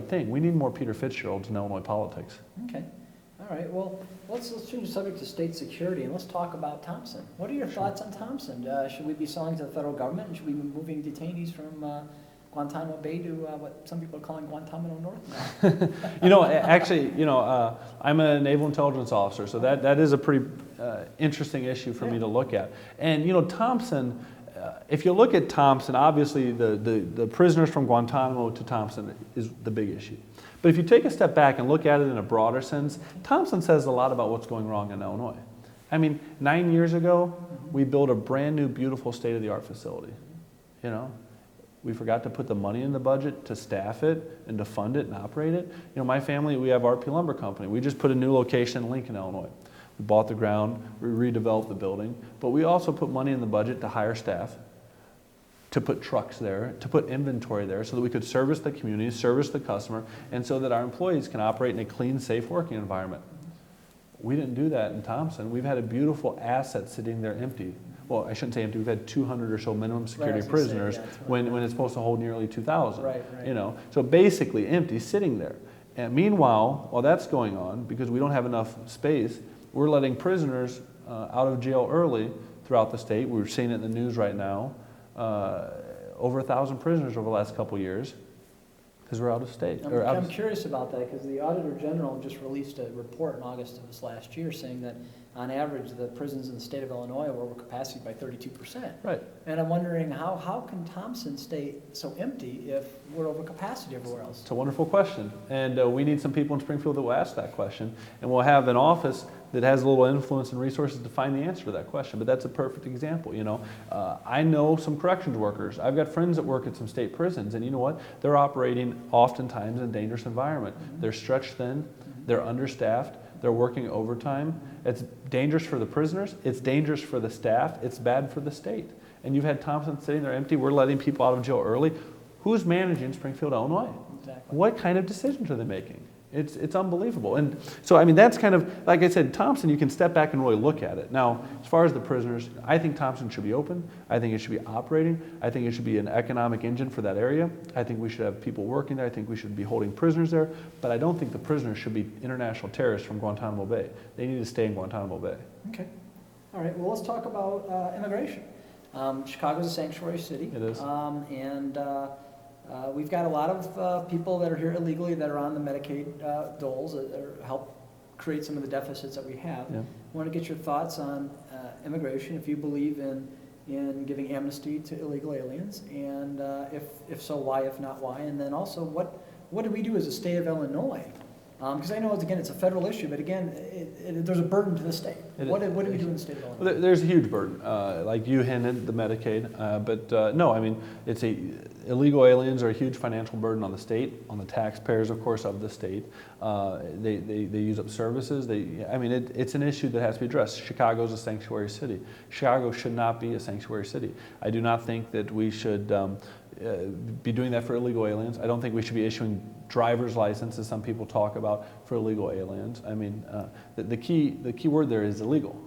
right thing. We need more Peter Fitzgeralds in Illinois politics. Okay. All right. Well, let's change the subject to state security and let's talk about Thompson. What are your thoughts on Thompson? Should we be selling to the federal government, and should we be moving detainees from Guantanamo Bay to what some people are calling Guantanamo North now? Actually, I'm a naval intelligence officer, so that is a pretty interesting issue for me to look at. And Thompson, if you look at Thompson, obviously the prisoners from Guantanamo to Thompson is the big issue. But if you take a step back and look at it in a broader sense, Thompson says a lot about what's going wrong in Illinois. I mean, 9 years ago, we built a brand new, beautiful state-of-the-art facility. We forgot to put the money in the budget to staff it and to fund it and operate it. My family, we have our Plummer company. We just put a new location in Lincoln, Illinois. We bought the ground, we redeveloped the building, but we also put money in the budget to hire staff, to put trucks there, to put inventory there so that we could service the community, service the customer, and so that our employees can operate in a clean, safe working environment. We didn't do that in Thompson. We've had a beautiful asset sitting there empty. Well, I shouldn't say empty. We've had 200 or so minimum security prisoners when it's supposed to hold nearly 2,000. Right. So basically empty, sitting there. And meanwhile, while that's going on, because we don't have enough space, we're letting prisoners out of jail early throughout the state. We're seeing it in the news right now. Over 1,000 prisoners over the last couple of years because we're out of state. I'm curious about that because the Auditor General just released a report in August of this last year saying that on average the prisons in the state of Illinois are over capacity by 32%. Right. And I'm wondering how can Thompson stay so empty if we're over capacity everywhere else? It's a wonderful question. And we need some people in Springfield that will ask that question. And we'll have an office that has a little influence and resources to find the answer to that question. But that's a perfect example. I know some corrections workers. I've got friends that work at some state prisons, and you know what? They're operating oftentimes in a dangerous environment. They're stretched thin, they're understaffed, they're working overtime. It's dangerous for the prisoners, it's dangerous for the staff, it's bad for the state. And you've had Thompson sitting there empty, we're letting people out of jail early. Who's managing Springfield, Illinois? Exactly. What kind of decisions are they making? It's unbelievable. And so, that's kind of, like I said, Thompson, you can step back and really look at it. Now, as far as the prisoners, I think Thompson should be open. I think it should be operating. I think it should be an economic engine for that area. I think we should have people working there. I think we should be holding prisoners there. But I don't think the prisoners should be international terrorists from Guantanamo Bay. They need to stay in Guantanamo Bay. Okay. All right. Well, let's talk about immigration. Chicago's a sanctuary city. It is. We've got a lot of people that are here illegally that are on the Medicaid doles that help create some of the deficits that we have. Yeah. I want to get your thoughts on immigration, if you believe in giving amnesty to illegal aliens, and if so, why? If not, why? And then also, what do we do as a state of Illinois? Because I know, again, it's a federal issue, but again, there's a burden to the state. What do we do in the state of Illinois? Well, there's a huge burden, like you hinted, the Medicaid. But no, illegal aliens are a huge financial burden on the state, on the taxpayers, of course, of the state. They use up services. It's an issue that has to be addressed. Chicago's a sanctuary city. Chicago should not be a sanctuary city. I do not think that we should be doing that for illegal aliens. I don't think we should be issuing driver's licenses, some people talk about, for illegal aliens. The key word there is illegal.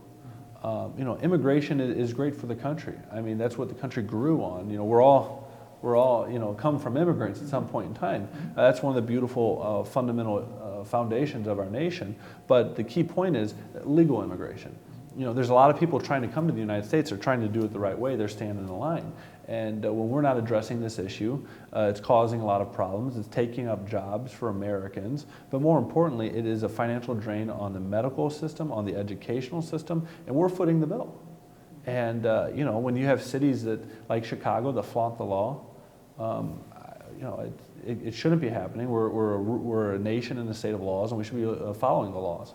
Immigration is great for the country. That's what the country grew on. We're all come from immigrants at some point in time. That's one of the beautiful fundamental foundations of our nation. But the key point is legal immigration. There's a lot of people trying to come to the United States. They're trying to do it the right way. They're standing in line. And when we're not addressing this issue, it's causing a lot of problems. It's taking up jobs for Americans. But more importantly, it is a financial drain on the medical system, on the educational system, and we're footing the bill. And when you have cities like Chicago that flaunt the law, it shouldn't be happening. We're a nation in the state of laws, and we should be following the laws.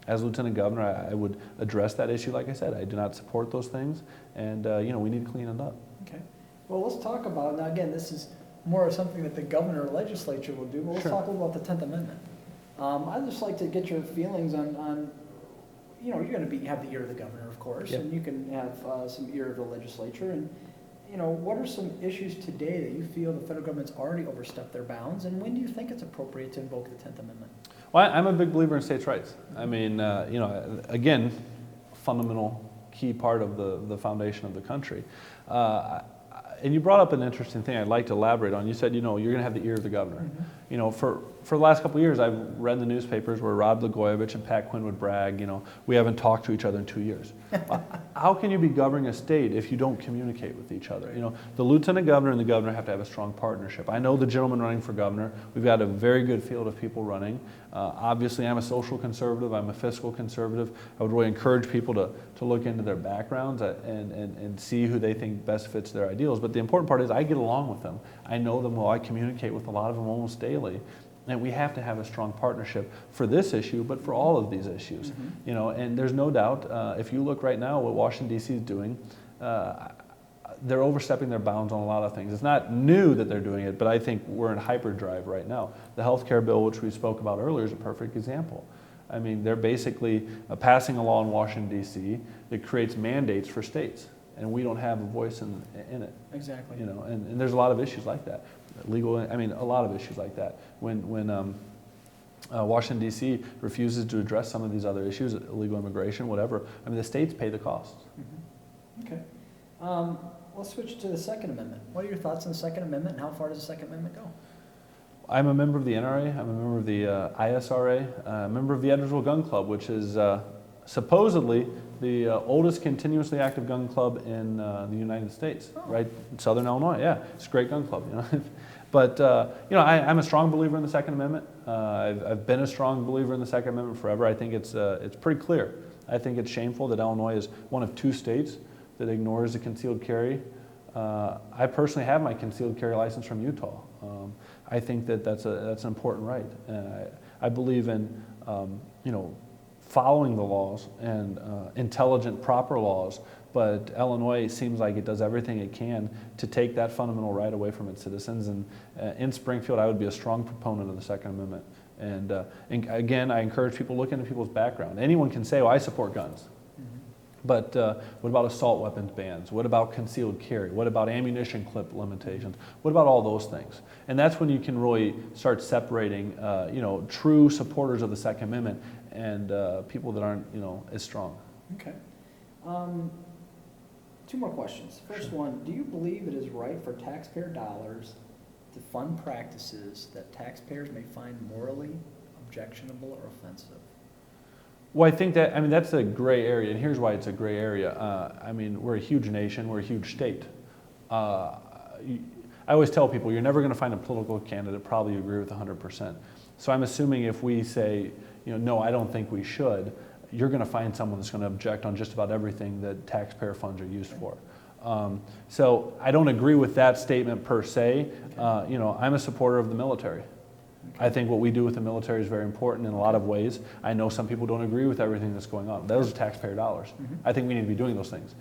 As Lieutenant Governor, I would address that issue. Like I said, I do not support those things, and we need to clean it up. Okay. Well, let's talk about, now again, this is more of something that the governor or legislature will do, but let's talk a little about the 10th Amendment. I'd just like to get your feelings on you're going to have the ear of the governor, of course, and you can have some ear of the legislature. And, what are some issues today that you feel the federal government's already overstepped their bounds, and when do you think it's appropriate to invoke the 10th Amendment? Well, I'm a big believer in states' rights. Again, fundamental key part of the foundation of the country. And you brought up an interesting thing I'd like to elaborate on. You said, you're going to have the ear of the governor. For the last couple of years, I've read in the newspapers where Rod Blagojevich and Pat Quinn would brag, we haven't talked to each other in 2 years. How can you be governing a state if you don't communicate with each other? The lieutenant governor and the governor have to have a strong partnership. I know the gentleman running for governor. We've got a very good field of people running. Obviously, I'm a social conservative. I'm a fiscal conservative. I would really encourage people to look into their backgrounds and see who they think best fits their ideals. But the important part is I get along with them. I know them well. I communicate with a lot of them almost daily. And we have to have a strong partnership for this issue, but for all of these issues. And there's no doubt, if you look right now what Washington, D.C. is doing, they're overstepping their bounds on a lot of things. It's not new that they're doing it, but I think we're in hyperdrive right now. The health care bill, which we spoke about earlier, is a perfect example. I mean, they're basically passing a law in Washington, D.C. that creates mandates for states, and we don't have a voice in it. Exactly. And there's a lot of issues like that. A lot of issues like that. When Washington, D.C. refuses to address some of these other issues, illegal immigration, whatever, the states pay the costs. Okay. Let's switch to the Second Amendment. What are your thoughts on the Second Amendment, and how far does the Second Amendment go? I'm a member of the NRA. I'm a member of the ISRA, a member of the Edwardsville Gun Club, which is supposedly the oldest continuously active gun club in the United States, right in Southern Illinois. Yeah, it's a great gun club. But I'm a strong believer in the Second Amendment. I've been a strong believer in the Second Amendment forever. I think it's pretty clear. I think it's shameful that Illinois is one of 2 states that ignores the concealed carry. I personally have my concealed carry license from Utah. I think that's an important right. I believe in following the laws and intelligent, proper laws. But Illinois seems like it does everything it can to take that fundamental right away from its citizens. And in Springfield, I would be a strong proponent of the Second Amendment. And again, I encourage people to look into people's background. Anyone can say, "Oh, I support guns." But what about assault weapons bans? What about concealed carry? What about ammunition clip limitations? What about all those things? And that's when you can really start separating, true supporters of the Second Amendment and people that aren't, as strong. Okay. 2 more questions. First one, do you believe it is right for taxpayer dollars to fund practices that taxpayers may find morally objectionable or offensive? Well, I think that's a gray area, and here's why it's a gray area. We're a huge nation, we're a huge state. I always tell people you're never going to find a political candidate probably you agree with 100%. So I'm assuming if we say, no, I don't think we should, you're going to find someone that's going to object on just about everything that taxpayer funds are used for. So I don't agree with that statement per se. I'm a supporter of the military. I think what we do with the military is very important in a lot of ways. I know some people don't agree with everything that's going on. Those are taxpayer dollars. I think we need to be doing those things.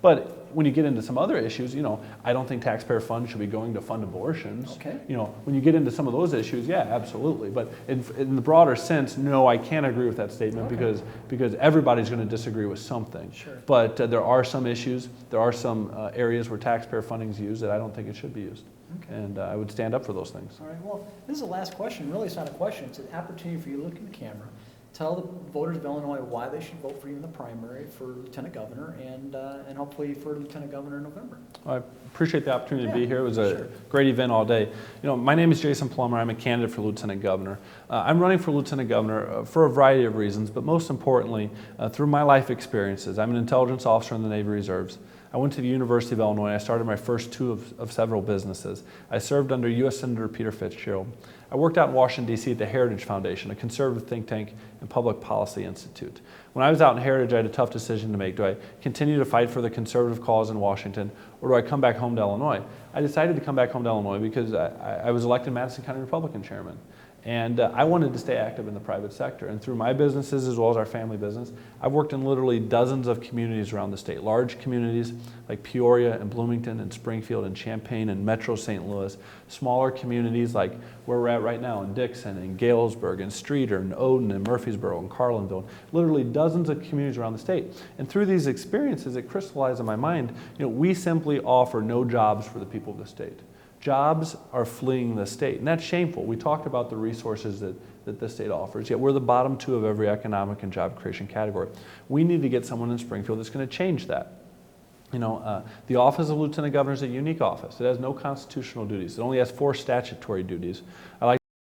But when you get into some other issues, I don't think taxpayer funds should be going to fund abortions. Okay. When you get into some of those issues, yeah, absolutely. But in the broader sense, no, I can't agree with that statement because everybody's going to disagree with something. Sure. But there are some issues, there are some areas where taxpayer funding is used that I don't think it should be used. Okay. And I would stand up for those things. All right, well, this is the last question. Really, it's not a question. It's an opportunity for you to look in the camera, tell the voters of Illinois why they should vote for you in the primary for lieutenant governor and hopefully for lieutenant governor in November. I appreciate the opportunity to be here. It was a great event all day. My name is Jason Plummer. I'm a candidate for lieutenant governor. I'm running for lieutenant governor for a variety of reasons, but most importantly, through my life experiences. I'm an intelligence officer in the Navy Reserves. I went to the University of Illinois. I started my first 2 of several businesses. I served under U.S. Senator Peter Fitzgerald. I worked out in Washington, D.C. at the Heritage Foundation, a conservative think tank and public policy institute. When I was out in Heritage, I had a tough decision to make. Do I continue to fight for the conservative cause in Washington, or do I come back home to Illinois? I decided to come back home to Illinois because I was elected Madison County Republican chairman. And I wanted to stay active in the private sector. And through my businesses as well as our family business, I've worked in literally dozens of communities around the state. Large communities like Peoria and Bloomington and Springfield and Champaign and Metro St. Louis. Smaller communities like where we're at right now in Dixon and Galesburg and Streeter and Odin and Murfreesboro and Carlinville. Literally dozens of communities around the state. And through these experiences, it crystallized in my mind, we simply offer no jobs for the people of the state. Jobs are fleeing the state, and that's shameful. We talked about the resources that the state offers, yet we're the bottom 2 of every economic and job creation category. We need to get someone in Springfield that's going to change that. The office of lieutenant governor is a unique office. It has no constitutional duties. It only has 4 statutory duties. I like